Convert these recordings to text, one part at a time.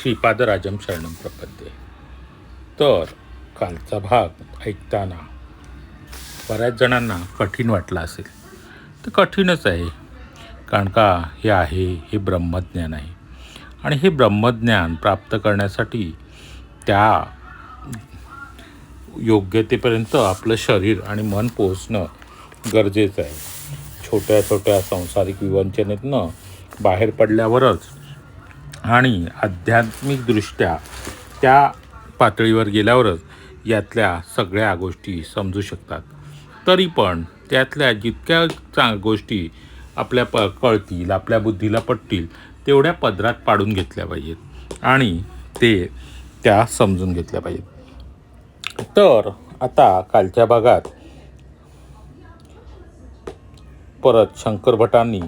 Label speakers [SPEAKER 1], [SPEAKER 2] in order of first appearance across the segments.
[SPEAKER 1] श्रीपादराजं शरणं प्रपद्ये. तर कालचा भाग ऐकताना बऱ्याच जणांना कठीण वाटला असेल. तर कठीणच आहे, कारण का हे ब्रह्मज्ञान आहे आणि हे ब्रह्मज्ञान प्राप्त करण्यासाठी त्या योग्यतेपर्यंत आपलं शरीर आणि मन पोहोचणं गरजेचं आहे. छोट्या छोट्या सांसारिक विवंचनेतनं बाहेर पडल्यावरच आणि आध्यात्मिकदृष्ट्या त्या पातळीवर गेल्यावरच यातल्या सगळ्या गोष्टी समजू शकतात. तरी पण त्यातल्या जितक्या गोष्टी आपल्या कळतील, आपल्या बुद्धीला पटतील तेवढ्या पदरात पाडून घेतल्या पाहिजेत आणि त्या समजून घेतल्या पाहिजेत. तर आता कालच्या भागात परत शंकर भटांनी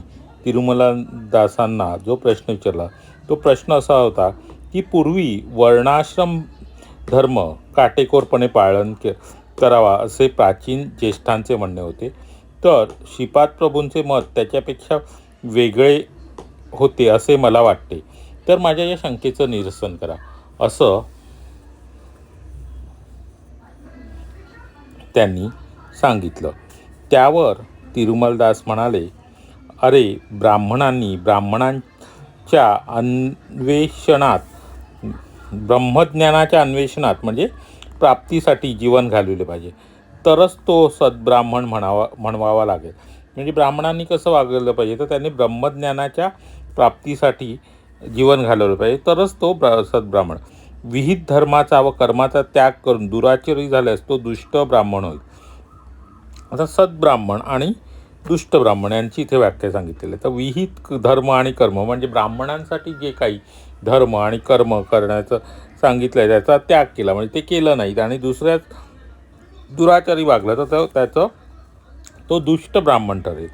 [SPEAKER 1] तिरुमलदासांना जो प्रश्न विचारला तो प्रश्न असा होता की पूर्वी वर्णाश्रम धर्म काटेकोरपणे पालन करावा असे प्राचीन ज्येष्ठांचे म्हणणे होते. तर श्रीपाद प्रभूंचे मत त्याच्यापेक्षा वेगळे होते असे मला वाटते. तर माझ्या या शंकेचं निरसन करा असं त्यांनी सांगितलं. त्यावर तिरुमलदास म्हणाले, अरे ब्राह्मणांच्या अन्वेषणात ब्रह्मज्ञानाच्या अन्वेषणात म्हणजे प्राप्तीसाठी जीवन घालवले पाहिजे, तरच तो सद्ब्राह्मण म्हणवावा लागेल. म्हणजे ब्राह्मणांनी कसं वागलं पाहिजे, तर त्यांनी ब्रह्मज्ञानाच्या प्राप्तीसाठी जीवन घालवलं पाहिजे, तरच तो सद्ब्राह्मण. विहित धर्माचा व कर्माचा त्याग करून दुराचारी झाल्यास तो दुष्ट ब्राह्मण होईल. आता सद्ब्राह्मण आणि दुष्ट ब्राह्मण यांची इथे व्याख्या सांगितलेली आहे. तर विहित धर्म आणि कर्म म्हणजे ब्राह्मणांसाठी जे काही धर्म आणि कर्म करण्याचं सांगितलं आहे त्याचा त्याग केला, म्हणजे ते केलं नाहीत आणि दुसऱ्याच दुराचारी वागलं तर तो दुष्ट ब्राह्मण ठरेल.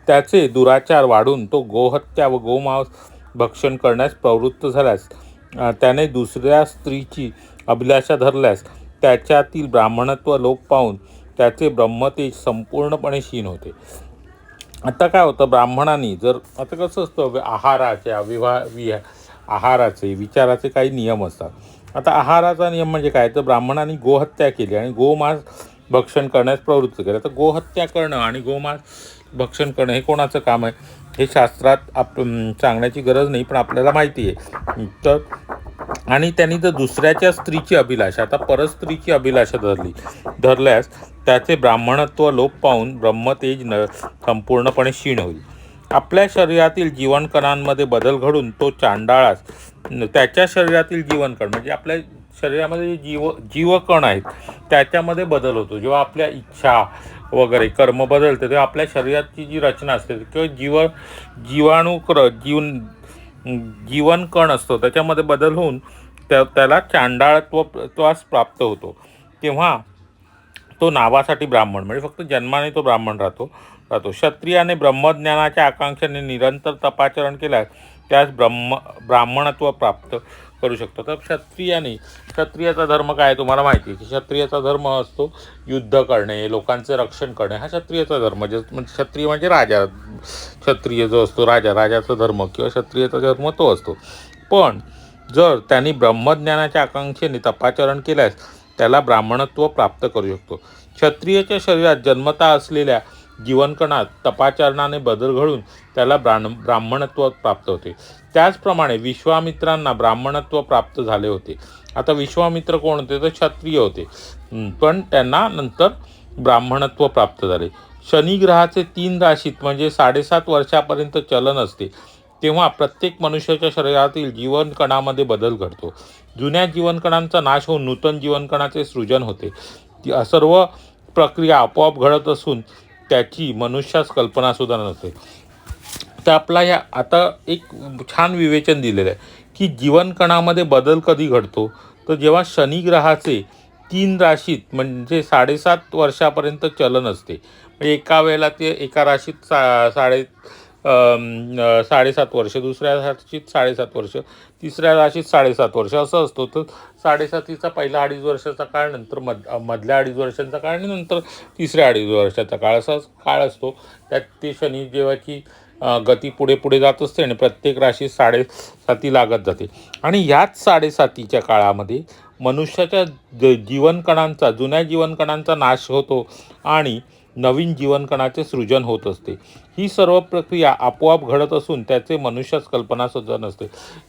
[SPEAKER 1] त्याचे दुराचार वाढून तो गोहत्या व गोमांस भक्षण करण्यास प्रवृत्त झाल्यास, त्याने दुसऱ्या स्त्रीची अभिलाषा धरल्यास त्याच्यातील ब्राह्मणत्व लोप पावून त्याचे ब्रह्मतेज संपूर्णपणे क्षीण होते. आता काय होतं, ब्राह्मणांनी जर आता कसं असतं, आहाराचे विचाराचे काही नियम असतात. आता आहाराचा नियम म्हणजे काय, तर ब्राह्मणांनी गोहत्या केली आणि गोमांस भक्षण करण्यास प्रवृत्त केलं. तर गोहत्या करणं आणि गोमांस भक्षण करणं हे कोणाचं काम आहे हे शास्त्रात सांगण्याची गरज नाही, पण आपल्याला माहिती आहे. तर आणि त्यांनी जर दुसऱ्याच्या स्त्रीची अभिलाषा, आता परस्त्रीची अभिलाषा धरल्यास त्याचे ब्राह्मणत्व लोप पावून ब्रह्मतेज संपूर्णपणे क्षीण होईल. आपल्या शरीरातील जीवनकणांमध्ये बदल घडून तो चांडाळास त्याच्या शरीरातील जीवनकण म्हणजे आपल्या शरीरामध्ये जे जीवकण आहेत त्याच्यामध्ये बदल होतो. जेव्हा आपल्या इच्छा वगैरे कर्म बदलते तेव्हा आपल्या शरीराची जी रचना असते किंवा जीवनकण असतो त्याच्यामध्ये बदल होऊन त्याला चांडाळत्वास प्राप्त होतो. तेव्हा तो नावासाठी ब्राह्मण म्हणजे फक्त जन्माने तो ब्राह्मण राहतो. क्षत्रियाने ब्रह्मज्ञानाच्या आकांक्षेने निरंतर तपाचरण केल्यास त्यास ब्राह्मणत्व प्राप्त करू शकतो. तर क्षत्रियाचा धर्म काय तुम्हाला माहिती आहे की क्षत्रियाचा धर्म असतो युद्ध करणे, लोकांचे रक्षण करणे, हा क्षत्रियाचा धर्म. म्हणजे क्षत्रिय म्हणजे राजा, क्षत्रिय जो असतो राजाचा धर्म किंवा क्षत्रियाचा धर्म तो असतो. पण जर त्यांनी ब्रह्मज्ञानाच्या आकांक्षेने तपाचरण केल्यास त्याला ब्राह्मणत्व प्राप्त करू शकतो. क्षत्रियाच्या शरीरात जन्मता असलेल्या जीवनकणात तपाचरणाने बदल घडून त्याला ब्राह्मणत्व प्राप्त होते. त्याचप्रमाणे विश्वामित्रांना ब्राह्मणत्व प्राप्त झाले होते. आता विश्वामित्र कोण होते, तर क्षत्रिय होते, पण त्यांना नंतर ब्राह्मणत्व प्राप्त झाले. शनिग्रहाचे 3 राशीत म्हणजे 7.5 वर्षापर्यंत चलन असते. तेव्हा प्रत्येक मनुष्याच्या शरीरातील जीवनकणामध्ये बदल घडतो. जुन्या जीवनकणांचा नाश होऊन नूतन जीवनकणाचे सृजन होते. सर्व प्रक्रिया आपोआप घडत असून त्याची मनुष्यास कल्पनासुद्धा नसते. तर आपला या आता एक छान विवेचन दिलेलं आहे की जीवनकणामध्ये बदल कधी घडतो, तर जेव्हा शनिग्रहाचे 3 राशीत म्हणजे 7.5 वर्षापर्यंत चलन असते. म्हणजे एका वेळेला ते एका राशीत 7.5 वर्ष, दुसऱ्या राशीत 7.5 वर्ष, तिसऱ्या राशीत 7.5 वर्ष असं असतो. तर 7.5चा पहिला 2.5 वर्षाचा काळ, नंतर मधल्या 2.5 वर्षांचा काळ आणि नंतर तिसऱ्या 2.5 वर्षाचा काळ असा काळ असतो. त्यात ते शनी जेव्हा की गती पुढे पुढे जात असते आणि प्रत्येक राशी 7.5 लागत जाते. आणि याच 7.5च्या काळामध्ये मनुष्याच्या जीवनकणांचा, जुन्या जीवनकणांचा नाश होतो आणि नवीन जीवनकणाचे सृजन होत असते. ही सर्व प्रक्रिया आपोआप घडत असून त्याचे मनुष्याच कल्पनासुद्धा नसते.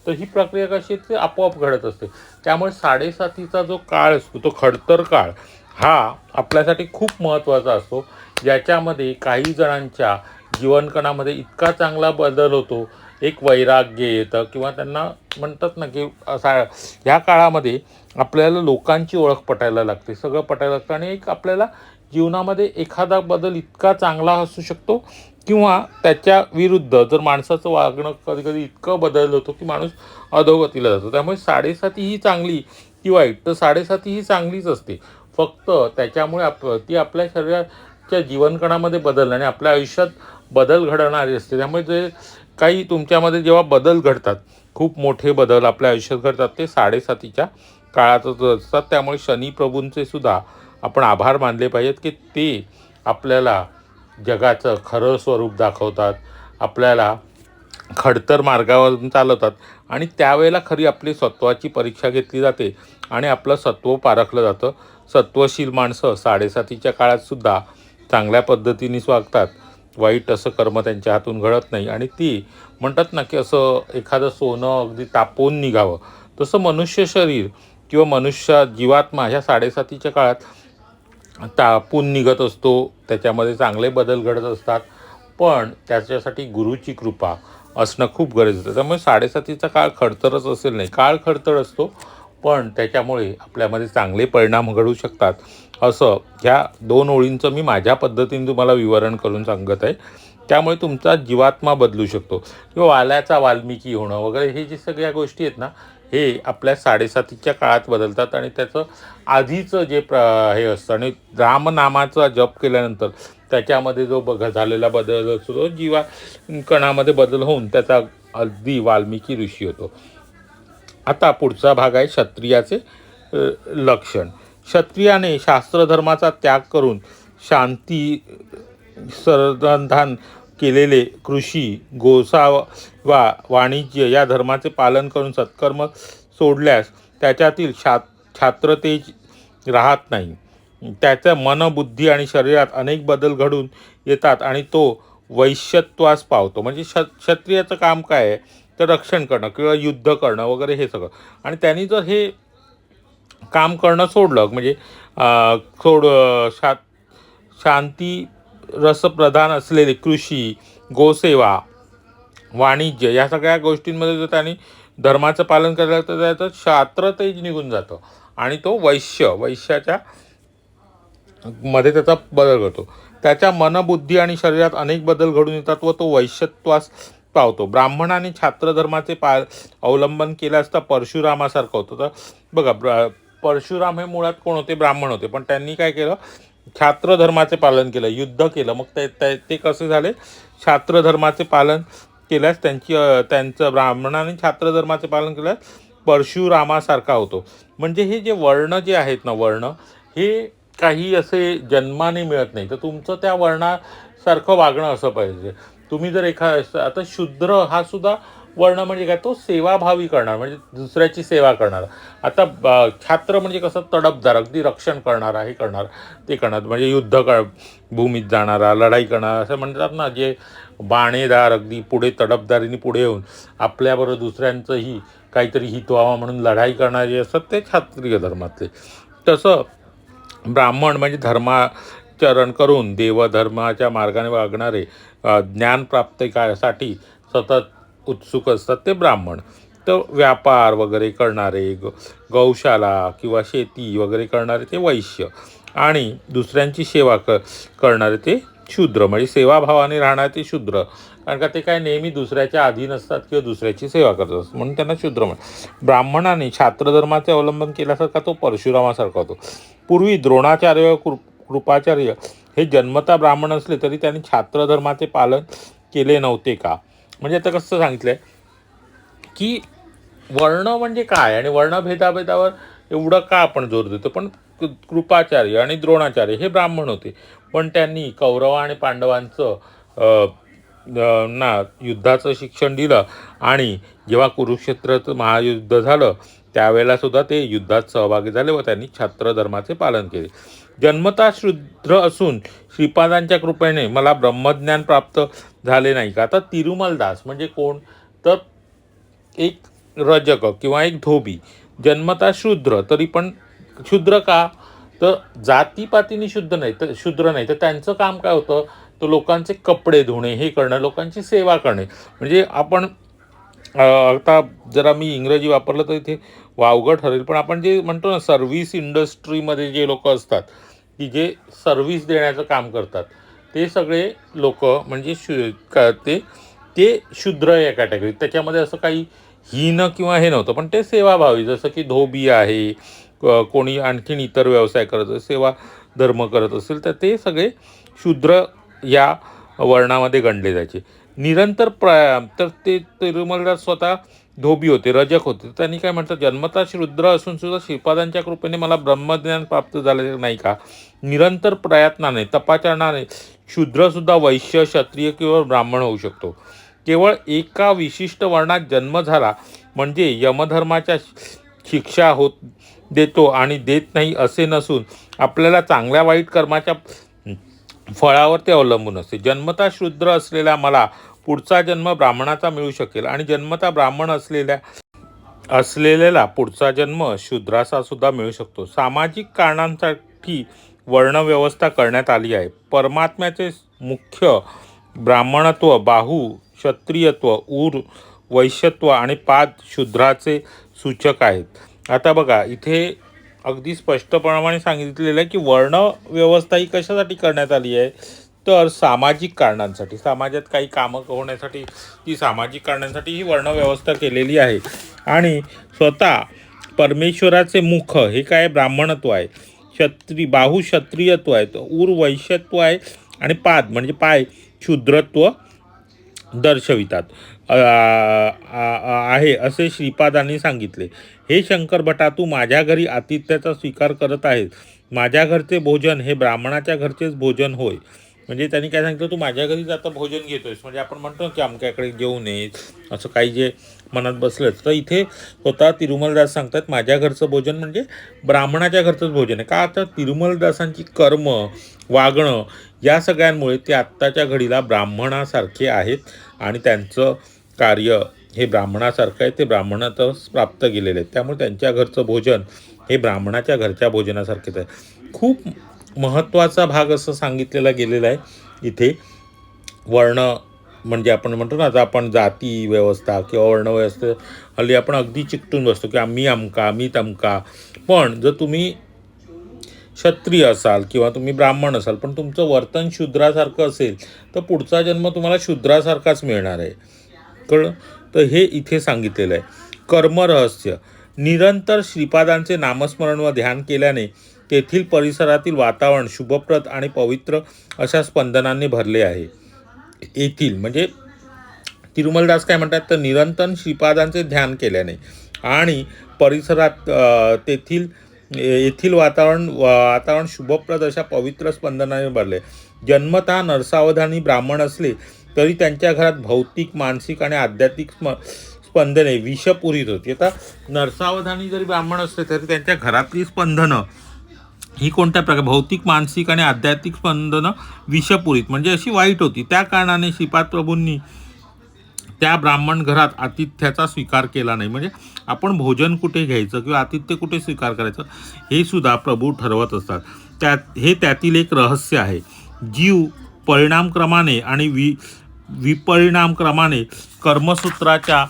[SPEAKER 1] तर ही प्रक्रिया कशी ते आपोआप घडत असते. त्यामुळे 7.5चा जो काळ असतो तो खडतर काळ हा आपल्यासाठी खूप महत्त्वाचा असतो, ज्याच्यामध्ये काही जणांच्या जीवनकणामध्ये इतका चांगला बदल होतो, एक वैराग्य येतं किंवा त्यांना म्हणतात ना की असा ह्या काळामध्ये आपल्याला लोकांची ओळख पटायला लागते, सगळं पटायला लागतं आणि एक आपल्याला जीवनामध्ये एखादा बदल इतका चांगला असू शकतो किंवा त्याच्या विरुद्ध जर माणसाचं वागणं कधी कधी इतकं बदल होतो की माणूस अधोगतीला जातो. त्यामुळे 7.5 ही चांगली की वाईट, तर 7.5 ही चांगलीच असते. फक्त त्याच्यामुळे ती आपल्या शरीराच्या जीवनकणामध्ये बदल आणि आपल्या आयुष्यात बदल घडवणारी असते. त्यामुळे जे काही तुमच्यामध्ये जेव्हा बदल घडतात, खूप मोठे बदल आपल्या आयुष्यात घडतात, ते 7.5च्या काळातच असतात. त्यामुळे शनी प्रभूंचे सुद्धा आपण आभार मानले पाहिजेत की ते आपल्याला जगाचं खरं स्वरूप दाखवतात, आपल्याला खडतर मार्गावरून चालवतात आणि त्यावेळेला खरी आपली सत्वाची परीक्षा घेतली जाते आणि आपलं सत्व पारखलं जातं. सत्वशील माणसं 7.5च्या काळातसुद्धा चांगल्या पद्धतीनेच वागतात. वाईट असं कर्म त्यांच्या हातून घडत नाही आणि ती म्हणतात ना की असं एखादं सोनं अगदी तापवून निघावं, तसं मनुष्य शरीर किंवा मनुष्य जीवात्मा ह्या 7.5च्या काळात तापून निघत असतो. त्याच्यामध्ये चांगले बदल घडत असतात, पण त्याच्यासाठी गुरुची कृपा असणं खूप गरजेचं आहे. त्यामुळे 7.5चा काळ खडतरच असेल नाही, काळ खडतर असतो, पण त्याच्यामुळे आपल्यामध्ये चांगले परिणाम घडू शकतात. असं ह्या 2 ओळींचं मी माझ्या पद्धतीने तुम्हाला विवरण करून सांगत आहे. त्यामुळे तुमचा जीवात्मा बदलू शकतो किंवा वाल्याचा वाल्मिकी होणं वगैरे हे जे सगळ्या गोष्टी आहेत ना, हे आपल्या 7.5च्या काळात बदलतात आणि त्याचं आधीचं जे हे असतं आणि रामनामाचा जप केल्यानंतर त्याच्यामध्ये जो झालेला बदल असतो तो जीवनकणामध्ये बदल होऊन त्याचा अगदी वाल्मिकी ऋषी होतो. आता पुढचा भाग आहे क्षत्रियाचे लक्षण. क्षत्रियाने शास्त्रधर्माचा त्याग करून शांती संधान केलेले, कृषी, गोसावा, वाणिज्य या धर्माचे पालन करून सत्कर्म सोडल्यास त्याच्यातील छात्रतेज राहत नाही. त्याच्या मन, बुद्धी आणि शरीरात अनेक बदल घडून येतात आणि तो वैश्यत्वास पावतो. म्हणजे क्षत्रियाचं काम काय आहे, तर रक्षण करणं किंवा युद्ध करणं वगैरे हे सगळं. आणि त्यांनी जर हे काम करणं सोडलं म्हणजे शांती रसप्रधान असलेले कृषी, गोसेवा, वाणिज्य या सगळ्या गोष्टींमध्ये जर त्यांनी धर्माचं पालन केलं तर त्याचं क्षात्रतेज निघून जातं आणि तो वैश्याच्या मध्ये त्याचा बदल घडतो. त्याच्या मन, बुद्धी आणि शरीरात अनेक बदल घडून येतात व तो वैश्यत्वास पावतो. ब्राह्मणाने छात्रधर्माचे अवलंबन केलं असता परशुरामासारखं होतं. तर बघा, परशुराम हे मुळात कोण होते, ब्राह्मण होते, पण त्यांनी काय केलं, छात्रधर्माचे पालन केलं, युद्ध केलं. मग ते कसे झाले, छात्रधर्माचे पालन केल्यास त्यांचं ब्राह्मणाने छात्रधर्माचे पालन केल्यास परशुरामासारखा होतो. म्हणजे हे जे वर्ण जे आहेत ना, वर्ण हे काही असे जन्माने मिळत नाही, तर तुमचं त्या वर्णासारखं वागणं असं पाहिजे. तुम्ही जर आता शूद्र हा सुद्धा वर्ण म्हणजे काय, तो सेवाभावी करणार, म्हणजे दुसऱ्याची सेवा करणार. आता छात्र म्हणजे कसं, तडफदार, अगदी रक्षण करणारा, हे करणार ते करणार, म्हणजे भूमीत जाणारा, लढाई करणारा असं म्हणतात ना, जे बाणेदार, अगदी पुढे तडफदारीने पुढे येऊन आपल्याबरोबर दुसऱ्यांचंही काहीतरी हित व्हावं म्हणून लढाई करणारे असतात, ते क्षत्रिय धर्मातले. तसं ब्राह्मण म्हणजे धर्माचरण करून देवधर्माच्या मार्गाने वागणारे, ज्ञानप्राप्तीसाठी सतत उत्सुक असतात, ते ब्राह्मण. तर व्यापार वगैरे करणारे, गौशाला किंवा शेती वगैरे करणारे ते वैश्य आणि दुसऱ्यांची सेवा करणारे ते शूद्र, म्हणजे सेवाभावाने राहणारे ते शूद्र. कारण का ते काय नेहमी दुसऱ्याच्या अधीन असतात किंवा दुसऱ्याची सेवा करत असतात, म्हणून त्यांना शूद्र ब्राह्मणाने छात्रधर्माचे अवलंबन केल्यासारखा तो परशुरामासारखा होतो. पूर्वी द्रोणाचार्य कृपाचार्य हे जन्मता ब्राह्मण असले तरी त्यांनी छात्रधर्माचे पालन केले नव्हते का. म्हणजे आता कसं सांगितलं आहे की वर्ण म्हणजे काय आणि वर्णभेदाभेदावर एवढं का आपण जोर देतो. पण कृपाचार्य आणि द्रोणाचार्य हे ब्राह्मण होते, पण त्यांनी कौरव आणि पांडवांचं ना युद्धाचं शिक्षण दिलं आणि जेव्हा कुरुक्षेत्राचं महायुद्ध झालं त्यावेळेला सुद्धा ते युद्धात सहभागी झाले व त्यांनी छात्र धर्माचे पालन केले. जन्मतः शूद्र असून श्रीपादांच्या कृपेने मला ब्रह्मज्ञान प्राप्त झाले नाही का. आता तिरुमलदास म्हणजे कोण, तर एक रजक किंवा एक धोबी, जन्मतः शूद्र, तरी पण शूद्र का, तर जातीपातीने शूद्र नाही तर त्यांचं काम काय होतं, तर लोकांचे कपडे धुणे, हे करणं, लोकांची सेवा करणे. म्हणजे आपण आता जरा मी इंग्रजी वापरलं तर इथे वावगं ठरेल, पण आपण जे म्हणतो ना सर्व्हिस इंडस्ट्रीमध्ये जे लोक असतात की जे सर्व्हिस देण्याचं काम करतात, ते सगळे लोक म्हणजे ते ते शूद्र या कॅटेगरीत. त्याच्यामध्ये असं काही हीन किंवा हे नव्हतं, पण ते सेवाभावी, जसं की धोबी आहे, कोणी आणखीन इतर व्यवसाय करत असेल, सेवा धर्म करत असेल, तर ते सगळे शूद्र या वर्णामध्ये गणले जायचे. निरंतर तर ते तिरुमलदास स्वतः धोबी होते, रजक होते. त्यांनी काय म्हणतात, जन्मतः शूद्र असून सुद्धा श्रीपादांच्या कृपेने मला ब्रह्मज्ञान प्राप्त झाले नाही का. निरंतर प्रयत्नाने, तपाचरणाने शूद्रसुद्धा वैश्य, क्षत्रिय किंवा ब्राह्मण होऊ शकतो. केवळ एका विशिष्ट वर्णात जन्म झाला म्हणजे यमधर्माच्या शिक्षा देतो आणि देत नाही असे नसून आपल्याला चांगल्या वाईट कर्माच्या फळावर ते अवलंबून असते. जन्मतः शूद्र असलेल्या मला पुढचा जन्म ब्राह्मणाचा मिळू शकेल आणि जन्मतः ब्राह्मण असलेल्याला पुढचा जन्म शूद्राचा सुद्धा मिळू शकतो. सामाजिक कारणांसाठी वर्णव्यवस्था करण्यात आली आहे. परमात्म्याचे मुख्य ब्राह्मणत्व, बाहू क्षत्रियत्व, ऊर वैश्यत्व आणि पाद शूद्राचे सूचक आहेत. आता बघा इथे अगदी स्पष्टप्रमाणे सांगितलेलं आहे की वर्णव्यवस्था ही कशासाठी करण्यात आली आहे, तर सामाजिक कारणांसाठी, समाजात काही कामं होण्यासाठी, ती सामाजिक कारणांसाठी ही वर्णव्यवस्था केलेली आहे. आणि स्वतः परमेश्वराचे मुख हे काय, ब्राह्मणत्व आहे, बाहू क्षत्रियत्व आहे, ऊर वैश्यत्व आहे आणि पाद म्हणजे पाय शूद्रत्व दर्शवितात आहे असे श्रीपादांनी सांगितले. हे शंकर भटा, तू माझ्या घरी आतिथ्याचा स्वीकार करत आहेस. माझ्या घरचे भोजन हे ब्राह्मणाच्या घरचेच भोजन होय. म्हणजे त्यांनी काय सांगितलं, तू माझ्या घरी जाता भोजन घेतोयस, म्हणजे आपण म्हणतो की आमच्याकडे जेवू नये असं काही जे मनात बसलं, तर इथे स्वतः तिरुमलदास सांगतात माझ्या घरचं भोजन म्हणजे ब्राह्मणाच्या घरचंच भोजन आहे. का, आता तिरुमलदासांची कर्म, वागणं या सगळ्यांमुळे ते आत्ताच्या घडीला ब्राह्मणासारखे आहेत आणि त्यांचं कार्य हे ब्राह्मणासारखं आहे, ते ब्राह्मणातच प्राप्त गेलेले आहेत. त्यामुळे त्यांच्या घरचं भोजन हे ब्राह्मणाच्या घरच्या भोजनासारखेच आहे. खूप महत्त्वाचा भाग असं सांगितलेला गेलेला आहे इथे. वर्ण म्हणजे आपण म्हणतो ना, आता आपण जाती व्यवस्था किंवा वर्णव्यवस्था हल्ली आपण अगदी चिकटून बसतो की आम्ही अमका, मी तमका. पण जर तुम्ही क्षत्रिय असाल किंवा तुम्ही ब्राह्मण असाल पण तुमचं वर्तन शूद्रासारखं असेल, तर पुढचा जन्म तुम्हाला शूद्रासारखाच मिळणार आहे. कळलं, तर हे इथे सांगितलेलं आहे. कर्मरहस्य, निरंतर श्रीपादांचे नामस्मरण व ध्यान केल्याने तेथील परिसरातील वातावरण शुभप्रद आणि पवित्र अशा स्पंदनांनी भरले आहे. येथील म्हणजे तिरुमलदास काय म्हणतात, तर निरंतर श्रीपादांचे ध्यान केल्याने आणि परिसरात येथील वातावरण शुभप्रद अशा पवित्र स्पंदनाने भरले. जन्मतः नरसावधानी ब्राह्मण असले तरी त्यांच्या घरात भौतिक, मानसिक आणि आध्यात्मिक स्पंदने विषपुरीत होती. आता नरसावधानी जरी ब्राह्मण असले तरी त्यांच्या घरातली स्पंदनं ही कोणत्या प्रकार, भौतिक, मानसिक आणि आध्यात्मिक स्पंदनं विषपुरीत म्हणजे अशी वाईट होती. त्या कारणाने श्रीपाद प्रभूंनी त्या ब्राह्मण घरात आतिथ्याचा स्वीकार केला नाही. म्हणजे आपण भोजन कुठे घ्यायचं किंवा आतिथ्य कुठे स्वीकार करायचं हे सुद्धा प्रभू ठरवत असतात. त्यातील एक रहस्य आहे. जीव परिणामक्रमाने आणि विपरिणामक्रमाने कर्मसूत्राच्या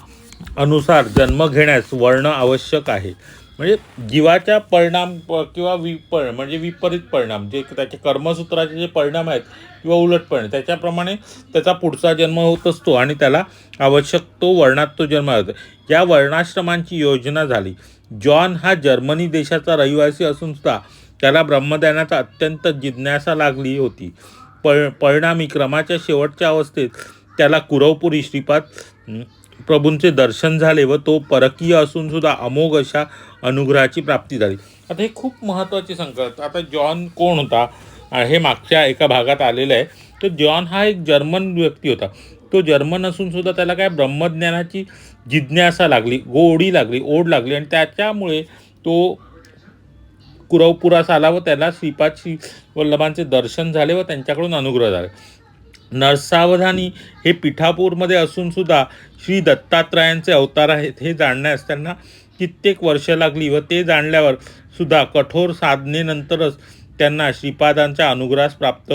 [SPEAKER 1] अनुसार जन्म घेण्यास वर्ण आवश्यक आहे. म्हणजे जीवाच्या परिणाम किंवा म्हणजे विपरीत परिणाम, जे त्याचे कर्मसूत्राचे जे परिणाम आहेत किंवा उलट परिणाम, त्याच्याप्रमाणे त्याचा पुढचा जन्म होत असतो आणि त्याला आवश्यक तो वर्णात तो जन्म होतो. या वर्णाश्रमांची योजना झाली. जॉन हा जर्मनी देशाचा रहिवासी असून सुद्धा त्याला ब्रह्मज्ञानाचा अत्यंत जिज्ञासा लागली होती. परिणामी क्रमाच्या शेवटच्या अवस्थेत त्याला कुरवपुरी श्रीपाद प्रभूंचे दर्शन झाले व तो परकीय असून सुद्धा अमोघ अशा अनुग्रहाची प्राप्ती झाली. आता हे खूप महत्त्वाची संकल्प. आता जॉन कोण होता हे मागच्या एका भागात आलेलं आहे. तर जॉन हा एक जर्मन व्यक्ती होता. तो जर्मन असून सुद्धा त्याला काय ब्रह्मज्ञानाची जिज्ञासा लागली, गोडी लागली, ओढ लागली आणि त्याच्यामुळे तो कुरवपुरास आला व त्याला श्रीपाद श्री वल्लभांचे दर्शन झाले व त्यांच्याकडून अनुग्रह झाले. नरसावधानी हे पिठापूरमध्ये असून सुद्धा श्री दत्तात्रयांचे अवतार आहेत हे जाणण्यास त्यांना कित्येक वर्ष लागली व ते जाणल्यावर सुद्धा कठोर साधनेनंतरच त्यांना श्रीपादांच्या अनुग्रहास प्राप्त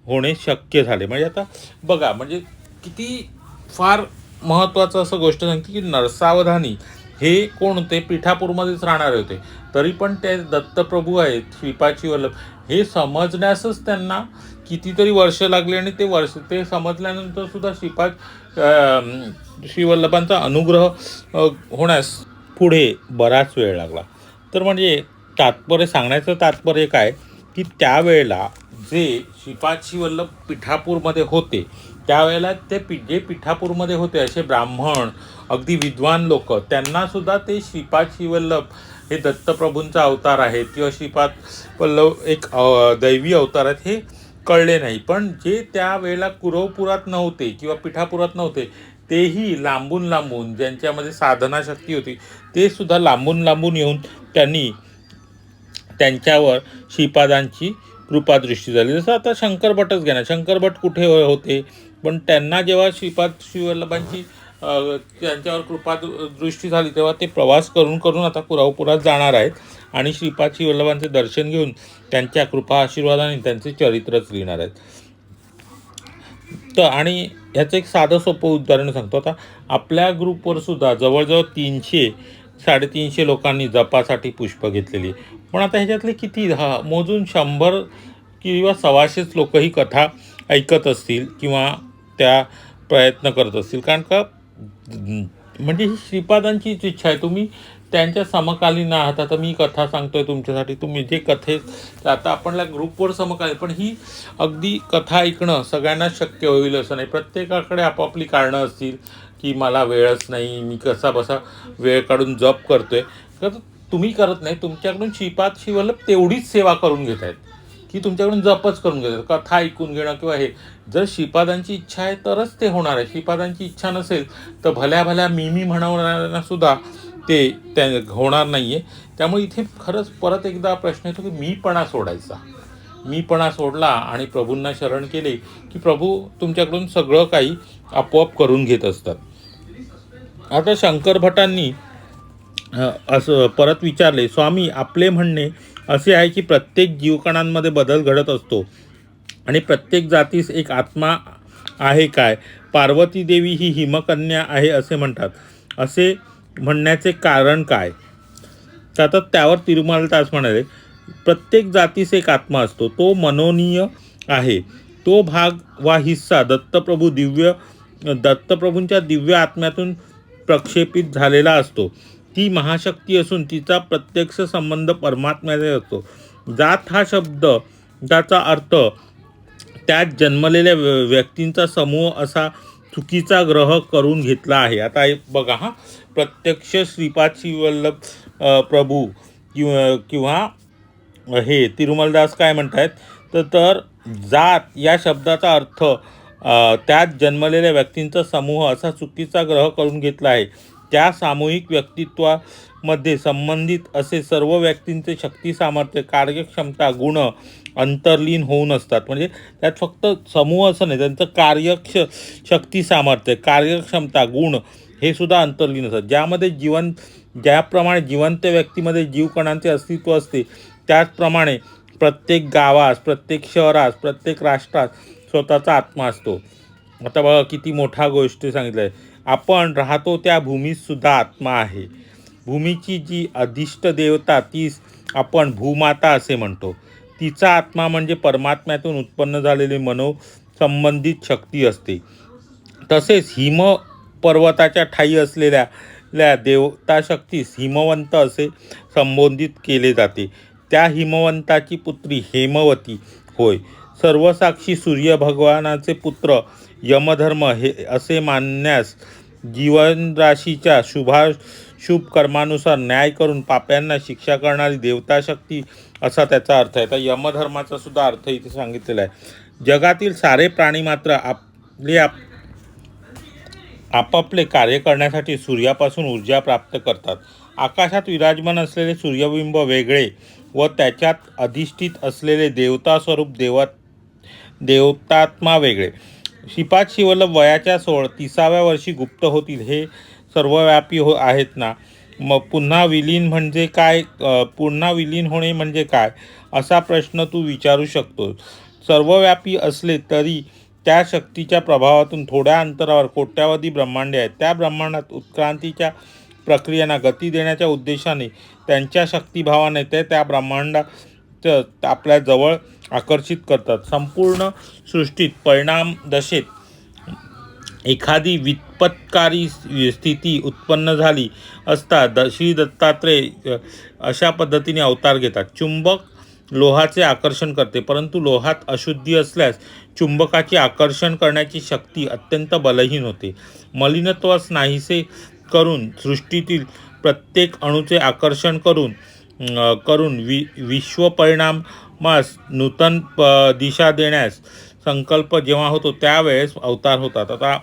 [SPEAKER 1] होणे शक्य झाले. म्हणजे आता बघा, म्हणजे किती फार महत्त्वाचं असं गोष्ट सांगते की नरसावधानी हे कोण होते, पिठापूरमध्येच राहणारे होते, तरी पण ते दत्तप्रभू आहेत श्रीपादची वल्लभ हे समजण्यासच त्यांना कितीतरी वर्ष लागली आणि ते समजल्यानंतर सुद्धा श्रीवल्लभांचा अनुग्रह होण्यास पुढे बराच वेळ लागला. तर म्हणजे सांगण्याचं तात्पर्य काय की त्यावेळेला जे श्रीपाद श्रीवल्लभ पिठापूरमध्ये होते त्यावेळेला जे पिठापूरमध्ये होते असे ब्राह्मण अगदी विद्वान लोक, त्यांनासुद्धा ते श्रीपाद श्रीवल्लभ हे दत्तप्रभूंचा अवतार आहेत किंवा श्रीपाद वल्लभ एक दैवी अवतार आहेत हे कळले नाही. पण जे त्यावेळेला कुरवपुरात नव्हते किंवा पिठापुरात नव्हते तेही लांबून ज्यांच्यामध्ये साधना शक्ती होती ते सुद्धा लांबून येऊन त्यांनी त्यांच्यावर श्रीपादांची कृपादृष्टी झाली. जसं आता शंकर भटच घ्या ना, शंकर भट कुठे होते, पण त्यांना जेव्हा श्रीपाद श्रीवल्लभांची त्यांच्यावर कृपादृष्टी झाली तेव्हा ते प्रवास करून आता कुरवपुरात जाणार आहेत आणि श्रीपाद श्रीवल्लभांचे दर्शन घेऊन त्यांच्या कृपा आशीर्वादाने त्यांचे चरित्रच लिहिणार आहेत. तर आणि ह्याचं एक साधं सोपं उदाहरण सांगतो. आता आपल्या ग्रुपवर सुद्धा जवळजवळ 300-350 लोकांनी जपासाठी पुष्प घेतलेली, पण आता ह्याच्यातले किती मोजून 100 किंवा 125 लोक ही कथा ऐकत असतील किंवा त्या प्रयत्न करत असतील. कारण का म्हणजे ही श्रीपादांचीच इच्छा आहे. तुम्ही त्यांच्या समकालीन आहात. आता मी कथा सांगतोय तुमच्यासाठी, तुम्ही जे आता आपणला ग्रुपवर समकालीन, पण ही अगदी कथा ऐकणं सगळ्यांना शक्य होईल असं नाही. प्रत्येकाकडे आपापली कारणं असतील की मला वेळच नाही, मी कसा बसा वेळ काढून जप करतोय. तर तुम्ही करत नाही, तुमच्याकडून श्रीपाद श्रीवल्लभ तेवढीच सेवा करून घेत आहेत की तुमच्याकडून जपच करून घेतात, कथा ऐकून घेणं किंवा हे. जर श्रीपादांची इच्छा आहे तरच ते होणार आहे. श्रीपादांची इच्छा नसेल तर भल्या मी म्हणणाऱ्यांना सुद्धा ते होणार नाही आहे. त्यामुळे इथे खरंच परत एकदा प्रश्न येतो की मीपणा सोडला आणि प्रभूंना शरण केले की प्रभू तुमच्याकडून सगळं काही आपोआप करून घेत असतात. आता शंकर भटांनी असं परत विचारले, स्वामी आपले म्हणणे असे आहे की प्रत्येक जीवकणांमध्ये बदल घडत असतो आणि प्रत्येक जातीस एक आत्मा आहे काय? पार्वती देवी ही हिमकन्या आहे असे म्हणतात, असे म्हणण्याचे कारण काय? तर आता त्यावर तिरुमलदास म्हणाले, प्रत्येक जातीस एक आत्मा असतो, तो मनोनीय आहे. तो भाग वा हिस्सा दत्तप्रभूंच्या दिव्य आत्म्यातून प्रक्षेपित झालेला असतो. ती महाशक्ती असून तिचा प्रत्यक्ष संबंध परमात्म्याने असतो. जात हा शब्दाचा अर्थ त्यात जन्मलेल्या व्यक्तींचा समूह असा चुकीचा ग्रह करून घेतला आहे. आता बघा प्रत्यक्ष श्रीपाद श्रीवल्लभ प्रभू किंवा हे तिरुमलदास काय म्हणतात तर जात या शब्दाचा अर्थ त्यात जन्मलेल्या व्यक्तींचा समूह असा चुकीचा ग्रह करून घेतला आहे. त्या सामूहिक व्यक्तित्वामध्ये संबंधित असे सर्व व्यक्तींचे शक्ती सामर्थ्य कार्यक्षमता गुण अंतर्लीन होऊन असतात. म्हणजे त्यात फक्त समूह असं नाही, त्यांचं शक्ती सामर्थ्य कार्यक्षमता गुण हे सुद्धा अंतर्लीन असतात. ज्याप्रमाणे जिवंत व्यक्तीमध्ये जीवकणांचे अस्तित्व असते त्याचप्रमाणे प्रत्येक गावास प्रत्येक शहरास प्रत्येक राष्ट्रात स्वतःचा आत्मा असतो. आता बघा किती मोठा गोष्ट सांगितलं आहे. आपण राहतो त्या भूमीस सुद्धा आत्मा आहे. भूमीची जी अधिष्ठ देवता तीच आपण भूमाता असे म्हणतो. तिचा आत्मा म्हणजे परमात्म्यातून उत्पन्न झालेली मनोसंबंधित शक्ती असते. तसेच पर्वताच्या ठायी असलेल्या देवता शक्तीस हिमवंत असे संबोधित केले जाते. त्या हिमवंताची पुत्री हेमवती होय. सर्वसाक्षी सूर्यभगवानाचे पुत्र यमधर्म हे असे मानण्यास जीवनराशीच्या शुभ कर्मानुसार न्याय करून पाप्यांना शिक्षा करणारी देवता शक्ती असा त्याचा अर्थ आहे. तर यमधर्माचा सुद्धा अर्थ इथे सांगितलेला आहे. जगातील सारे प्राणी मात्र आपापले कार्य करण्यासाठी सूर्यापासून ऊर्जा प्राप्त करतात. आकाशात विराजमान असलेले सूर्यबिंब वेगळे व त्याच्यात अधिष्ठित असलेले देवता स्वरूप देवतात्मा वेगळे. श्रीपाद शिवल्लभ वयाच्या 30व्या वर्षी गुप्त होतील हे सर्वव्यापी आहेत ना. मग पुन्हा विलीन म्हणजे काय, पुन्हा विलीन होणे म्हणजे काय, असा प्रश्न तू विचारू शकतो. सर्वव्यापी असले तरी त्या शक्तीच्या प्रभावातून थोड्या अंतरावर कोट्यावधी ब्रह्मांडे आहेत. त्या ब्रह्मांडात उत्क्रांतीच्या प्रक्रियांना गती देण्याच्या उद्देशाने त्यांच्या शक्तिभावाने ते त्या ब्रह्मांडात आपल्या जवळ आकर्षित करतात. संपूर्ण सृष्टीत परिणाम दशेत एखादी विपत्कारी स्थिती उत्पन्न झाली असता श्री दत्तात्रेय अशा पद्धतीने अवतार घेतात. चुंबक लोहाचे आकर्षण करते, परंतु लोहात अशुद्धी असल्यास चुंबकाची आकर्षण करण्याची शक्ती अत्यंत बलहीन होते. मलिनत्वास नाहीसे करून सृष्टीतील प्रत्येक अणूचे आकर्षण करून विश्वपरिणामास नूतन दिशा देण्यास संकल्प जेव्हा होतो त्यावेळेस अवतार होतात. आता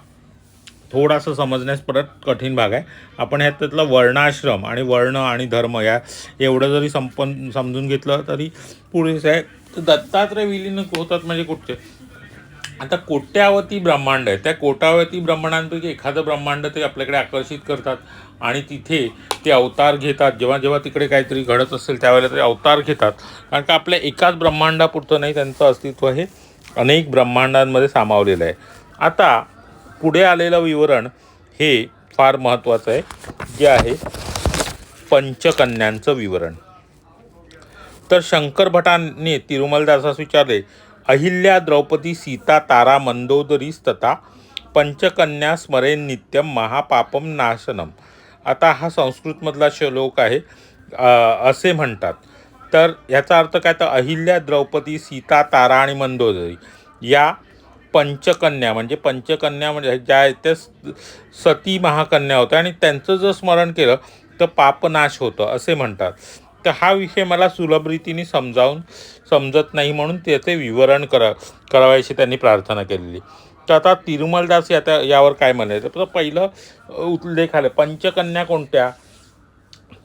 [SPEAKER 1] थोडासा समजण्यास परत कठीण भाग आहे. आपण ह्यात त्यातला वर्णाश्रम आणि वर्ण आणि धर्म या एवढं जरी समजून घेतलं तरी पुरेसं आहे. तर दत्तात्रय विलीन होतात म्हणजे कुठचे, आता कोट्यावधी ब्रह्मांड आहे, त्या कोट्यावधी ब्रह्मांडांपैकी एखादं ब्रह्मांड ते आपल्याकडे आकर्षित करतात आणि तिथे ते अवतार घेतात. जेव्हा जेव्हा तिकडे काहीतरी घडत असेल त्यावेळेला ते अवतार घेतात, कारण का आपल्या एकाच ब्रह्मांडापुरतं नाही, त्यांचं अस्तित्व हे अनेक ब्रह्मांडांमध्ये सामावलेलं आहे. आता पुढे आलेलं विवरण हे फार महत्त्वाचं आहे, जे आहे पंचकन्यांचं विवरण. तर शंकर भटाने तिरुमलदासास विचारले, अहिल्या द्रौपदी सीता तारा मंदोदरीस्तथा पंचकन्या स्मरेन नित्यम महापापम नाशनम. आता हा संस्कृतमधला श्लोक आहे. असे म्हणतात. तर ह्याचा अर्थ काय, तर अहिल्या द्रौपदी सीता तारा आणि मंदोदरी या पंचकन्या म्हणजे ज्या त्या सती महाकन्या होत्या आणि त्यांचं जर स्मरण केलं तर पापनाश होतं असे म्हणतात. तर हा विषय मला सुलभ रीतीने समजत नाही, म्हणून त्याचे विवरण करावयाची त्यांनी प्रार्थना केलेली. तर आता तिरुमलदास यावर काय म्हणायचं, तर पहिलं उल्लेख आले पंचकन्या कोणत्या,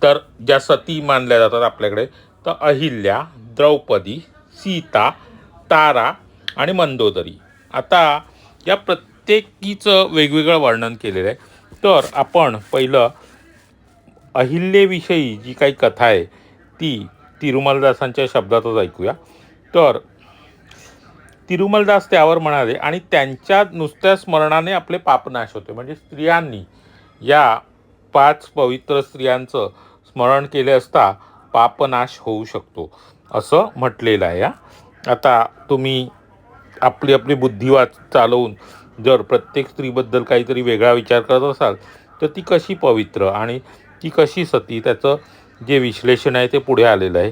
[SPEAKER 1] तर ज्या सती मानल्या जातात आपल्याकडे, तर अहिल्या, द्रौपदी, सीता, तारा आणि मंदोदरी. आता या प्रत्येकीचं वेगवेगळं वर्णन केलेलं आहे. तर आपण पहिलं अहिल्येविषयी जी काही कथा आहे ती तिरुमलदासांच्या शब्दातच ऐकूया. तर तिरुमलदास त्यावर म्हणाले, आणि त्यांच्या नुसत्या स्मरणाने आपले पापनाश होते. म्हणजे स्त्रियांनी या 5 पवित्र स्त्रियांचं स्मरण केले असता पापनाश होऊ शकतो असं म्हटलेलं आहे. आता तुम्ही आपली बुद्धी चालवून जर प्रत्येक स्त्रीबद्दल काहीतरी वेगळा विचार करत असाल तर ती कशी पवित्र आणि ती कशी सती, त्याचं जे विश्लेषण आहे ते पुढे आलेलं आहे.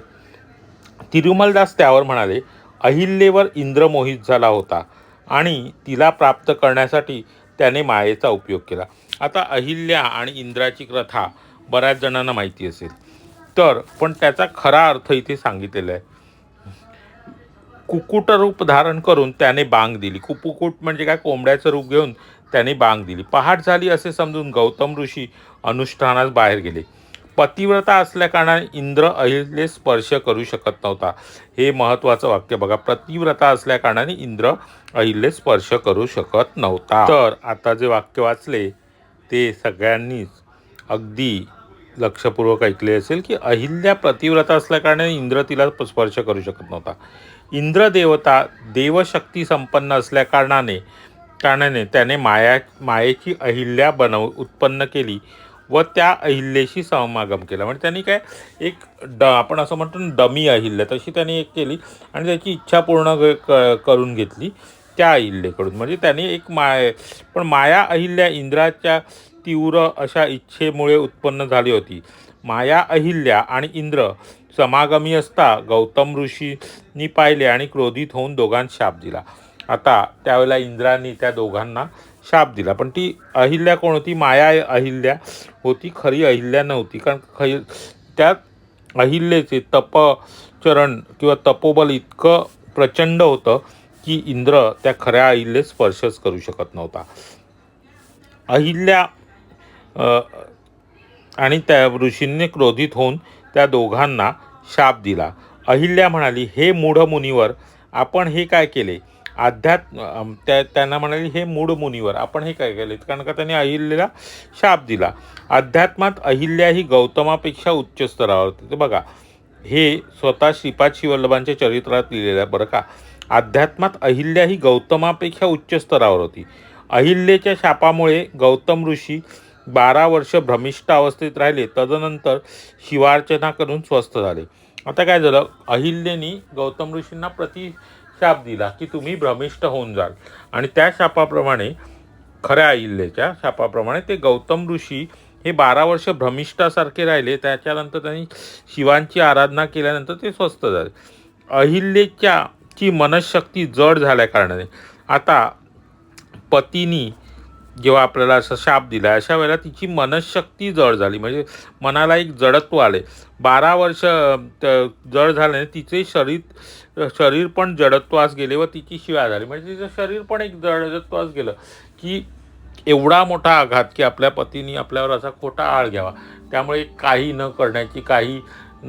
[SPEAKER 1] तिरुमलदास त्यावर म्हणाले, अहिल्येवर इंद्र मोहित झाला होता आणि तिला प्राप्त करण्यासाठी त्याने मायेचा उपयोग केला. आता अहिल्या आणि इंद्राची कथा बऱ्याच जणांना माहिती असेल, तर पण त्याचा खरा अर्थ इथे सांगितलेला आहे. कुकुट रूप धारण करून त्याने बांग दिली. कुकुट म्हणजे काय, कोंबड्याचं रूप घेऊन त्याने बांग दिली. पहाट झाली असे समजून गौतम ऋषी अनुष्ठानास बाहेर गेले. पतिव्रता असल्या कारणाने इंद्र अहिल्येस स्पर्श करू शकत नव्हता. हे महत्त्वाचं वाक्य बघा, पतिव्रता असल्या कारणाने इंद्र अहिल्येस स्पर्श करू शकत नव्हता. तर आता जे वाक्य वाचले ते सगळ्यांनीच अगदी लक्षपूर्वक ऐकले असेल की अहिल्या पतिव्रता असल्या कारणाने इंद्र तिला स्पर्श करू शकत नव्हता. इंद्र देवता देवशक्ती संपन्न असल्या कारणाने त्याने मायेची अहिल्या उत्पन्न केली व त्या अहिल्येशी समागम केला. म्हणजे त्यांनी काय एक आपण असं म्हणतो ना डमी अहिल्या, तशी त्यांनी एक केली आणि त्याची इच्छा पूर्ण करून घेतली त्या अहिल्येकडून. म्हणजे त्यांनी एक पण माया अहिल्या इंद्राच्या तीव्र अशा इच्छेमुळे उत्पन्न झाली होती. माया अहिल्या आणि इंद्र समागमी असता गौतम ऋषींनी पाहिले आणि क्रोधित होऊन दोघांना शाप दिला. आता त्यावेळेला इंद्रांनी त्या दोघांना शाप दिला, पण ती अहिल्या कोण होती, माया अहिल्या होती, खरी अहिल्या नव्हती. कारण त्या अहिल्याचे तपचरण किंवा तपोबल इतकं प्रचंड होतं की इंद्र त्या खऱ्या अहिल्येस स्पर्शच करू शकत नव्हता. अहिल्या आणि त्या ऋषींनी क्रोधित होऊन त्या दोघांना शाप दिला. अहिल्या म्हणाली, हे मूढ मुनीवर आपण हे काय केले? त्यांना म्हणाली, हे मूढ मुनीवर आपण हे काय केले? कारण का त्यांनी अहिल्याला शाप दिला. अध्यात्मात अहिल्या ही गौतमापेक्षा उच्च स्तरावर होती. तर बघा, हे स्वतः श्रीपाद श्रीवल्लभांच्या चरित्रात लिहिलेलं आहे बरं का. अध्यात्मात अहिल्या ही गौतमापेक्षा उच्च स्तरावर होती. अहिल्याच्या शापामुळे गौतम ऋषी 12 वर्ष भ्रमिष्ठ अवस्थेत राहिले. तदनंतर शिवार्चना करून स्वस्थ झाले. आता काय झालं, अहिल्याने गौतम ऋषींना प्रतिशाप दिला की तुम्ही भ्रमिष्ठ होऊन जाल, आणि त्या शापाप्रमाणे, खऱ्या अहिल्याच्या शापाप्रमाणे, ते गौतम ऋषी हे 12 वर्ष भ्रमिष्ठासारखे राहिले. त्याच्यानंतर त्यांनी शिवांची आराधना केल्यानंतर ते स्वस्थ झाले. अहिल्याची मनशक्ती जड झाल्या कारणाने, आता पतीनी जेव्हा आपल्याला असा शाप दिला, अशा वेळेला तिची मनशक्ती जड झाली, म्हणजे मनाला एक जडत्व आले. 12 वर्ष जड झाल्याने तिचे शरीर पण जडत्वास गेले व तिची शिवा झाली, म्हणजे तिचं शरीर पण एक जडत्वास गेलं की एवढा मोठा आघात की आपल्या पतीने आपल्यावर असा खोटा आळ घ्यावा. त्यामुळे काही न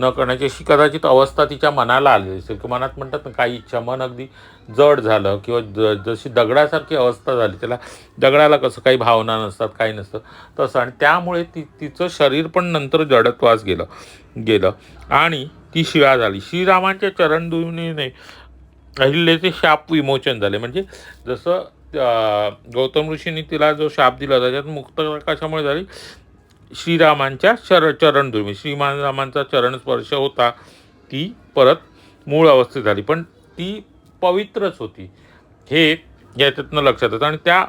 [SPEAKER 1] करण्याची अशी कदाचित अवस्था तिच्या मनाला आली असेल, की मनात म्हणतात ना काही इच्छा, मन अगदी जड झालं किंवा जशी दगडासारखी अवस्था झाली. त्याला दगडाला कसं काही भावना नसतात, काही नसतं तसं, आणि त्यामुळे तिचं शरीर पण नंतर जडत्वास गेलं आणि ती शिळा झाली. श्रीरामांच्या चरणधुनीने अहिल्याचे शाप विमोचन झाले. म्हणजे जसं गौतम ऋषींनी तिला जो शाप दिला त्याच्यात मुक्त कशामुळे झाली? श्रीरामांच्या चरणधुनी, श्रीरामांचा चरणस्पर्श होता, ती परत मूळ अवस्थेत झाली, पण ती पवित्रच होती, हे याच्यातनं लक्षात येतं. आणि त्या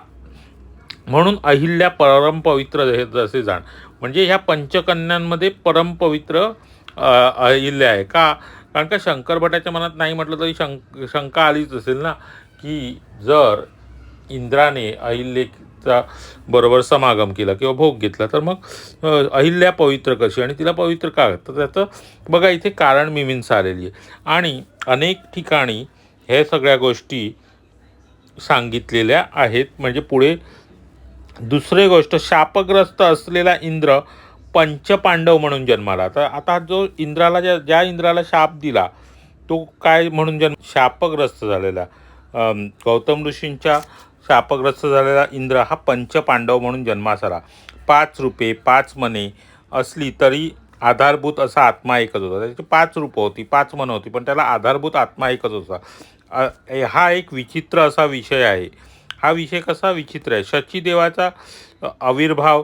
[SPEAKER 1] म्हणून अहिल्या परमपवित्र जसे जाण, म्हणजे ह्या पंचकन्यांमध्ये परमपवित्र अहिल्या आहे का? कारण का शंकर भटाच्या मनात नाही म्हटलं तरी शंका आलीच असेल ना, की जर इंद्राने अहिल्याचा बरोबर समागम केला किंवा भोग घेतला तर मग अहिल्या पवित्र कशी, आणि तिला पवित्र का? तर त्याचं बघा इथे कारण मीमांसा आलेली आहे, आणि अनेक ठिकाणी हे सगळ्या गोष्टी सांगितलेल्या आहेत. म्हणजे पुढे दुसरी गोष्ट, शापग्रस्त असलेला इंद्र पंचपांडव म्हणून जन्माला. तर आता जो इंद्राला ज्या इंद्राला शाप दिला तो काय म्हणून शापग्रस्त झालेला, गौतम ऋषींच्या शापग्रस्त झालेला इंद्र हा पंचपांडव म्हणून जन्मास आला. 5 रूपे 5 मने असली तरी आधारभूत असा आत्मा एकच होता. त्याची 5 रूपं होती, 5 मनं होती, पण त्याला आधारभूत आत्मा एकच होता. हा एक विचित्र असा विषय आहे. हा विषय कसा विचित्र आहे? शचीदेवाचा आविर्भाव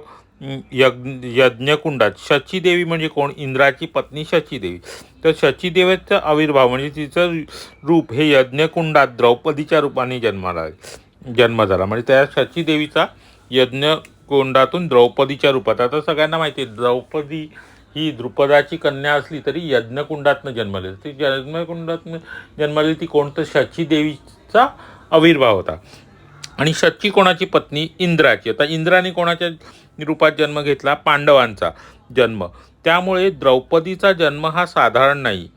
[SPEAKER 1] यज्ञकुंडात. शचीदेवी म्हणजे कोण? इंद्राची पत्नी शचीदेवी. तर शचीदेवीचा आविर्भाव म्हणजे तिचं रूप हे यज्ञकुंडात द्रौपदीच्या रूपाने जन्म झाला. म्हणजे त्या शचीदेवीचा यज्ञकुंडातून द्रौपदीच्या रूपात. आता सगळ्यांना माहिती आहे द्रौपदी ही द्रुपदाची कन्या असली तरी यज्ञकुंडातनं जन्मलेली. ती यज्ञकुंडातनं जन्मलेली ती कोणतं? शचीदेवीचा आविर्भाव होता. आणि शची कोणाची पत्नी? इंद्राची. आता इंद्राने कोणाच्या रूपात जन्म घेतला? पांडवांचा जन्म. त्यामुळे द्रौपदीचा जन्म हा साधारण नाही,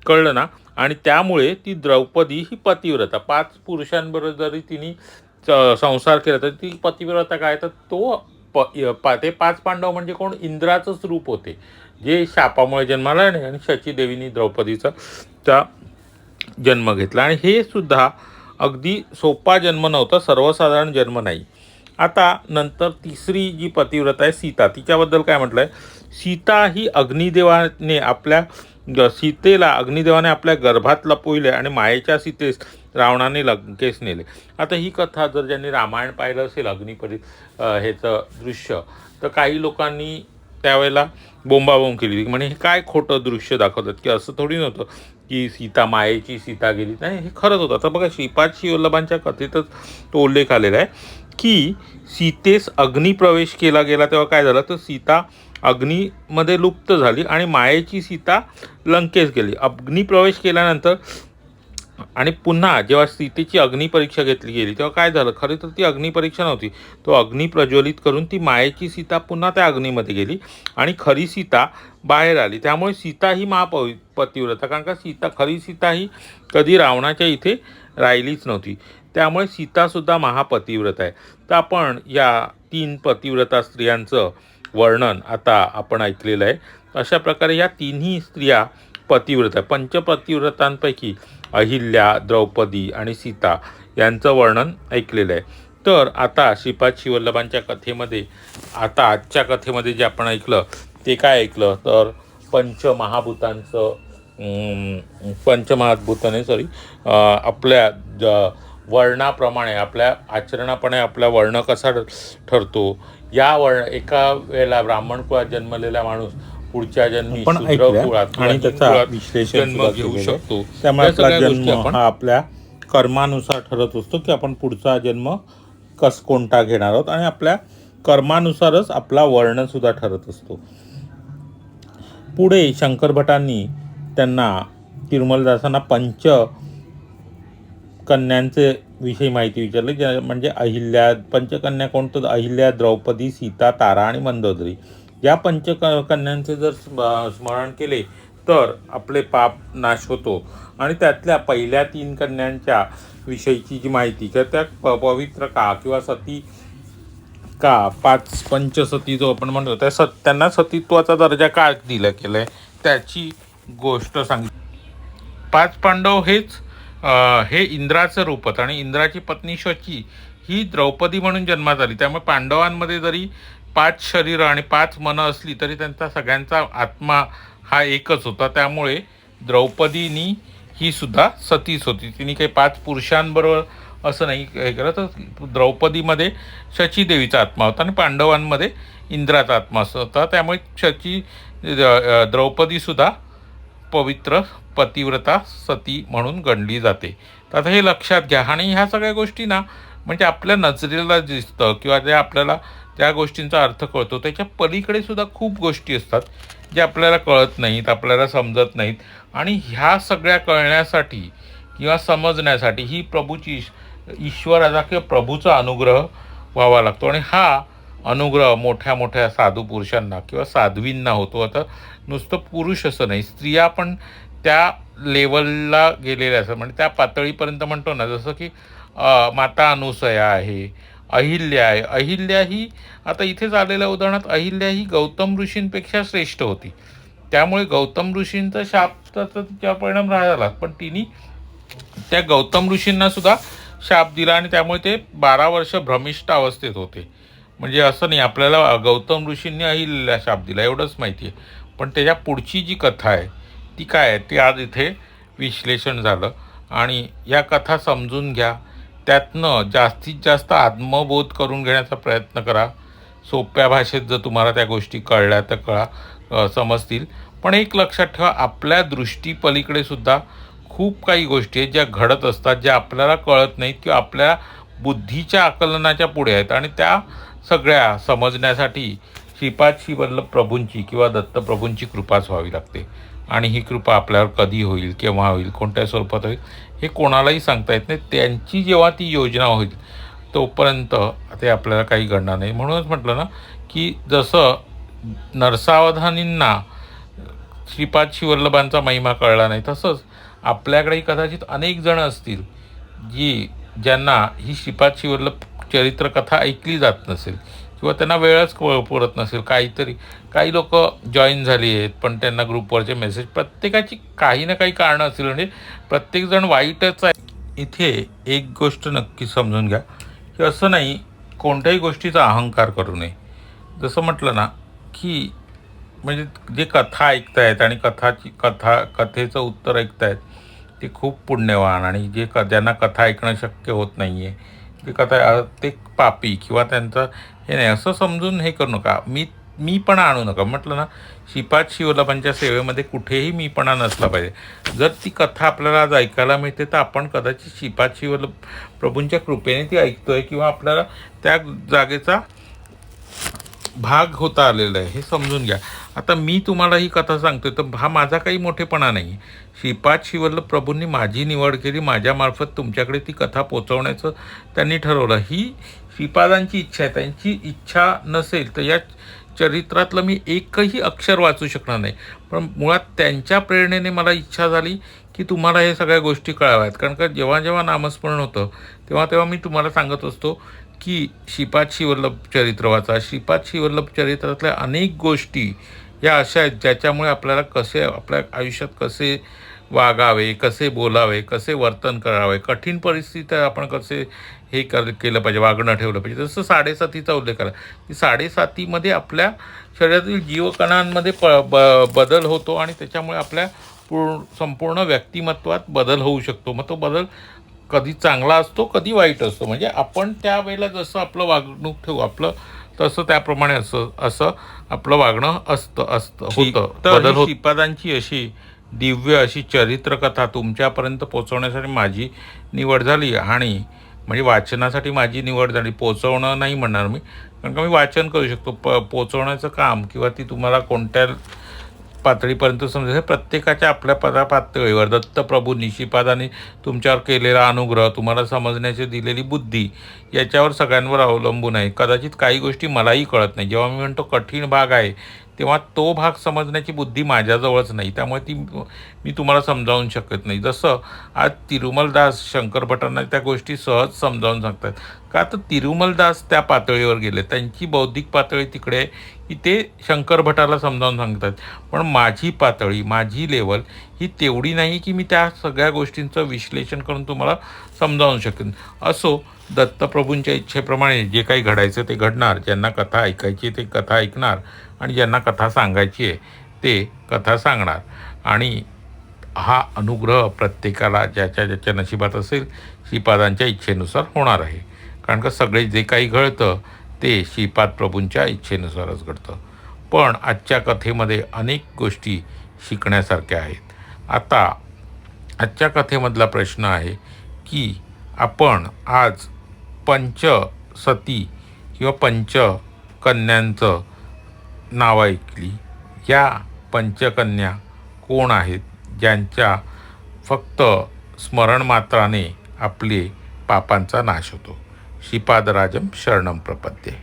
[SPEAKER 1] कळलं ना? आणि त्यामुळे ती द्रौपदी ही पतिव्रता. 5 पुरुषांबरोबर जरी तिने संसार केला तर ती पतिव्रता काय? तर ते 5 पांडव म्हणजे कोण? इंद्राचंच रूप होते, जे शापामुळे जन्माला नाही, आणि शचीदेवीने द्रौपदीचा जन्म घेतला. आणि हे सुद्धा अगदी सोपा जन्म नव्हता, सर्वसाधारण जन्म नाही. आता नंतर तिसरी जी पतिव्रता आहे सीता, तिच्याबद्दल काय म्हटलं आहे? सीता ही सीतेला अग्निदेवाने आपल्या गर्भात लपविले आणि मायेच्या सीतेस रावणाने लंकेस नेले. आता ही कथा जर ज्यांनी रामायण पाहिलं असेल, ह्याचं दृश्य, तर काही लोकांनी त्यावेळेला बोंबाबोंब केली, म्हणे हे काय खोटं दृश्य दाखवतात, की असं थोडी नव्हतं की मायेची सीता गेली. नाही, हे खरंच होतं. आता बघा श्रीपाद श्रीवल्लभांच्या कथेतच तो उल्लेख आलेला आहे की सीतेस अग्निप्रवेश केला गेला तेव्हा काय झालं, तर सीता अग्नीमध्ये लुप्त झाली आणि मायेची सीता लंकेस गेली. अग्निप्रवेश केल्यानंतर आणि पुन्हा जेव्हा सीतेची अग्निपरीक्षा घेतली गेली तेव्हा काय झालं, खरी तर ती अग्निपरीक्षा नव्हती, तो अग्नी प्रज्वलित करून ती मायेची सीता पुन्हा त्या अग्नीमध्ये गेली आणि खरी सीता बाहेर आली. त्यामुळे सीता ही पतिव्रता, कारण का खरी सीता ही कधी रावणाच्या इथे राहिलीच नव्हती. त्यामुळे सीतासुद्धा महापतिव्रत आहे. तर आपण या 3 पतिव्रता स्त्रियांचं वर्णन आता आपण ऐकलेलं आहे. अशा प्रकारे या तिन्ही स्त्रिया पतिव्रत आहे. पंचपतिव्रतांपैकी अहिल्या, द्रौपदी आणि सीता यांचं वर्णन ऐकलेलं आहे. तर आता श्रीपाद श्रीवल्लभांच्या कथेमध्ये आता आजच्या कथेमध्ये जे आपण ऐकलं ते काय ऐकलं तर आपल्या वर्णाप्रमाणे आपल्या आचरणाप्रमाणे आपला वर्ण कसा ठरतो. एका वेळेला ब्राह्मण कुळात जन्मलेला माणूस पुढच्या जन्मी शूद्र कुळात आणि त्याचा विश्लेषण जन्म घेऊ शकतो. त्यामुळे आपला जन्म हा आपल्या कर्मानुसार ठरत असतो की आपण पुढचा जन्म कोणता घेणार आहोत आणि आपल्या कर्मानुसारच आपला वर्णसुद्धा ठरत असतो. पुढे शंकर भटांनी त्यांना तिरुमलदासांना पंचकन्यांचे विषयी माहिती विचारली. म्हणजे पंचकन्या कोणतं? अहिल्या, द्रौपदी, सीता, तारा आणि मंदोदरी. या पंचकन्यांचे जर स्मरण केले तर आपले पाप नाश होतो. आणि त्यातल्या पहिल्या 3 कन्यांच्या विषयीची जी माहिती किंवा त्या पवित्र का किंवा सती का 5 पंचसती जो आपण म्हणतो त्यांना सतीत्वाचा दर्जा का दिला गेलाय त्याची गोष्ट सांगितली. 5 पांडव हे इंद्राचं रूप होतं आणि इंद्राची पत्नी शची ही द्रौपदी म्हणून जन्मात आली. त्यामुळे पांडवांमध्ये जरी 5 शरीर आणि 5 मनं असली तरी त्यांचा सगळ्यांचा आत्मा हा एकच होता. त्यामुळे द्रौपदीनी ही सुद्धा सतीच होती. तिने काही 5 पुरुषांबरोबर असं नाही हे केलं. तर द्रौपदीमध्ये शचीदेवीचा आत्मा होता आणि पांडवांमध्ये इंद्राचा आत्मा होता. त्यामुळे द्रौपदीसुद्धा पवित्र पतिव्रता सती म्हणून गणली जाते. तर आता हे लक्षात घ्या. आणि ह्या सगळ्या गोष्टी ना म्हणजे आपल्या नजरेला दिसतं किंवा जे आपल्याला त्या गोष्टींचा अर्थ कळतो त्याच्या पलीकडे सुद्धा खूप गोष्टी असतात जे आपल्याला कळत नाहीत, आपल्याला समजत नाहीत. आणि ह्या सगळ्या कळण्यासाठी किंवा समजण्यासाठी ही ईश्वराचा किंवा प्रभूचा अनुग्रह व्हावा लागतो. आणि हा अनुग्रह मोठ्या मोठ्या साधू पुरुषांना किंवा साध्वींना होतो. आता नुसतं पुरुष असं नाही, स्त्रिया पण त्या लेवलला गेलेल्या असतात. म्हणजे त्या पातळीपर्यंत म्हणतो ना, जसं की माता अनुसया आहे, अहिल्या आहे. अहिल्या ही आता इथेच आलेल्या उदाहरणात अहिल्या ही गौतम ऋषींपेक्षा श्रेष्ठ होती. त्यामुळे गौतम ऋषींचा शाप तिच्या परिणाम झाला, पण तिने त्या गौतम ऋषींना सुद्धा शाप दिला आणि त्यामुळे ते 12 वर्ष भ्रमिष्ठ अवस्थेत होते. म्हणजे असं नाही आपल्याला गौतम ऋषींनी अहिल्याला शाप दिला एवढंच माहिती आहे, पण त्याच्या पुढची जी कथा आहे ती काय आहे ते आज इथे विश्लेषण झालं. आणि या कथा समजून घ्या, त्यातनं जास्तीत जास्त आत्मबोध करून घेण्याचा प्रयत्न करा. सोप्या भाषेत जर तुम्हाला त्या गोष्टी कळल्या तर समजतील. पण एक लक्षात ठेवा, आपल्या दृष्टीपलीकडे सुद्धा खूप काही गोष्टी आहेत ज्या घडत असतात, ज्या आपल्याला कळत नाहीत किंवा आपल्या बुद्धीच्या आकलनाच्या पुढे आहेत. आणि त्या सगळ्या समजण्यासाठी श्रीपाद श्रीवल्लभ प्रभूंची किंवा दत्तप्रभूंची कृपाच व्हावी लागते. आणि ही कृपा आपल्यावर कधी होईल, केव्हा होईल, कोणत्या स्वरूपात होईल हे कोणालाही सांगता येत नाही. त्यांची जेव्हा ती योजना होईल तोपर्यंत ते आपल्याला काही घडणार नाही. म्हणूनच म्हटलं ना की जसं नरसावधानींना श्रीपाद श्रीवल्लभांचा महिमा कळला नाही, तसंच आपल्याकडेही कदाचित अनेक जण असतील ज्यांना ही श्रीपाद श्रीवल्लभ चरित्रकथा ऐकली जात नसेल किंवा त्यांना वेळच पुरत नसेल. काही लोक जॉईन झाली आहेत पण त्यांना ग्रुपवरचे मेसेज, प्रत्येकाची काही ना काही कारणं असतील. म्हणजे प्रत्येकजण वाईटच आहे. इथे एक गोष्ट नक्की समजून घ्या की असं नाही कोणत्याही गोष्टीचा अहंकार करू नये. जसं म्हटलं ना की म्हणजे जे कथा ऐकतायत आणि कथेचं उत्तर ऐकतायत ते खूप पुण्यवान, आणि ज्यांना कथा ऐकणं शक्य होत नाही आहे ते कथा ते पापी किंवा त्यांचं हे नाही असं समजून हे करू नका. मीपणा आणू नका. म्हटलं ना श्रीपाद श्रीवल्लभांच्या सेवेमध्ये कुठेही मीपणा नसला पाहिजे. जर ती कथा आपल्याला आज ऐकायला मिळते तर आपण कदाचित श्रीपाद श्रीवल्लभ प्रभूंच्या कृपेने ती ऐकतोय किंवा आपल्याला त्या जागेचा भाग होता आलेला आहे हे समजून घ्या. आता मी तुम्हाला ही कथा सांगतोय तर हा माझा काही मोठेपणा नाही. श्रीपाद श्रीवल्लभ प्रभूंनी माझी निवड केली, माझ्यामार्फत तुमच्याकडे ती कथा पोचवण्याचं त्यांनी ठरवलं. ही श्रीपादांची इच्छा आहे. त्यांची इच्छा नसेल तर या चरित्रातलं मी एकही अक्षर वाचू शकणार नाही. पण मुळात त्यांच्या प्रेरणेने मला इच्छा झाली की तुम्हाला हे सगळ्या गोष्टी कळाव्यात. कारण का जेव्हा जेव्हा नामस्मरण होतं तेव्हा तेव्हा मी तुम्हाला सांगत असतो की श्रीपाद श्रीवल्लभ चरित्र वाचा. श्रीपाद श्रीवल्लभ चरित्रातल्या अनेक गोष्टी या अशा आहेत ज्याच्यामुळे आपल्याला कसे आपल्या आयुष्यात कसे वागावे, कसे बोलावे, कसे वर्तन करावे, कठीण परिस्थितीत आपण कसे हे केलं पाहिजे, वागणं ठेवलं पाहिजे. जसं साडेसातीचा उल्लेख आला की साडेसातीमध्ये आपल्या शरीरातील जीवकणांमध्ये बदल होतो आणि त्याच्यामुळे आपल्या संपूर्ण व्यक्तिमत्वात बदल होऊ शकतो. मग तो बदल कधी चांगला असतो, कधी वाईट असतो. म्हणजे आपण त्यावेळेला जसं आपलं वागणूक ठेवू आपलं तसं त्याप्रमाणे असं असं आपलं वागणं होतं. बदल होत. श्रीपादांची अशी दिव्य अशी चरित्रकथा तुमच्यापर्यंत पोचवण्यासाठी माझी निवड झाली आणि म्हणजे वाचनासाठी माझी निवड झाली. पोचवणं नाही म्हणणार मी, कारण का मी वाचन करू शकतो. पोचवण्याचं काम किंवा ती तुम्हाला कोणत्या पातळीपर्यंत समजेल हे प्रत्येकाच्या आपल्या पातळीवर दत्तप्रभूंनी श्रीपादांनी तुमच्यावर केलेला अनुग्रह, तुम्हाला समजण्याची दिलेली बुद्धी याच्यावर सगळ्यांवर अवलंबून आहे. कदाचित काही गोष्टी मलाही कळत नाही. जेव्हा मी म्हणतो कठीण भाग आहे तेव्हा तो भाग समजण्याची बुद्धी माझ्याजवळच नाही, त्यामुळे ती मी तुम्हाला समजावून शकत नाही. जसं आज तिरुमलदास शंकर भटांना त्या गोष्टी सहज समजावून सांगतात. का तर तिरुमलदास त्या पातळीवर गेले, त्यांची बौद्धिक पातळी तिकडे की ते शंकर भटाला समजावून सांगतात. पण माझी पातळी, माझी लेवल ही तेवढी नाही की मी त्या सगळ्या गोष्टींचं विश्लेषण करून तुम्हाला समजावून शकेन. असो, दत्तप्रभूंच्या इच्छेप्रमाणे जे काही घडायचं ते घडणार. ज्यांना कथा ऐकायची ते कथा ऐकणार आणि ज्यांना कथा सांगायची आहे ते कथा सांगणार. आणि हा अनुग्रह प्रत्येकाला ज्याच्या ज्याच्या नशिबात असेल श्रीपादांच्या इच्छेनुसार होणार आहे. कारण का सगळे जे काही घडतं ते श्रीपाद प्रभूंच्या इच्छेनुसारच घडतं. पण आजच्या कथेमध्ये अनेक गोष्टी शिकण्यासारख्या आहेत. आता आजच्या कथेमधला प्रश्न आहे की आपण आज पंचसती किंवा पंचकन्यांचं नाव ऐकली. या पंचकन्या कोण आहेत ज्यांच्या फक्त स्मरण मात्राने आपले पापांचा नाश होतो. श्रीपादराजम शरणम प्रपद्ये.